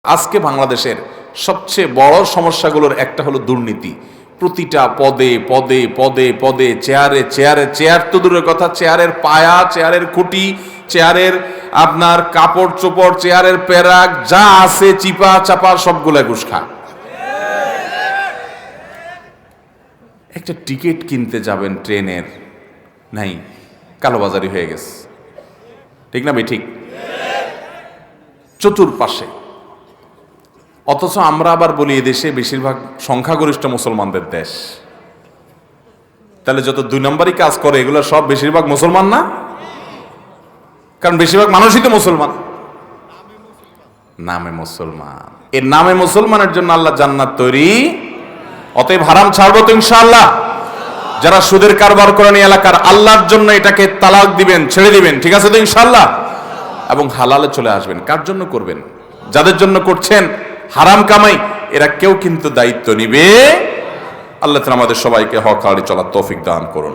আজকে বাংলাদেশের সবচেয়ে বড় সমস্যাগুলোর একটা হলো দুর্নীতি। প্রতিটা পদে পদে পদে পদে চেয়ারে চেয়ারে, চেয়ার তো দূরের কথা, চেয়ারের পায়া, চেয়ারের খুঁটি, চেয়ারের আপনার কাপড় চোপড়, চেয়ারের পেরাক যা আছে চিপা চাপা সবগুলা ঘুষ খা। একটা টিকিট কিনতে যাবেন ট্রেনের, নাই, কালোবাজারি হয়ে গেছে, ঠিক না ভাই? ঠিক। চতুর্পাশে, অথচ আমরা আবার বলি এদেশে বেশিরভাগ সংখ্যাগরিষ্ঠ মুসলমানদের দেশ। তাহলে যত দুই নম্বরই কাজ করে এগুলো সব বেশিরভাগ মুসলমান না? কারণ বেশিরভাগ মানুষই তো মুসলমান, নামে মুসলমান। এর নামে মুসলমানের জন্য আল্লাহ জান্নাত তৈরি। অতএব হারাম ছাড়বো তো ইনশাআল্লাহ। যারা সুদের কারবার করেন এই এলাকার, আল্লাহর জন্য এটাকে তালাক দিবেন, ছেড়ে দিবেন, ঠিক আছে তো ইনশাআল্লাহ? এবং হালালে চলে আসবেন। কার জন্য করবেন? যাদের জন্য করছেন হারাম কামাই, এরা কেউ কিন্তু দায়িত্ব নিবে। আল্লাহ তাআলা আমাদের সবাইকে হক হালালে চলার তৌফিক দান করুন।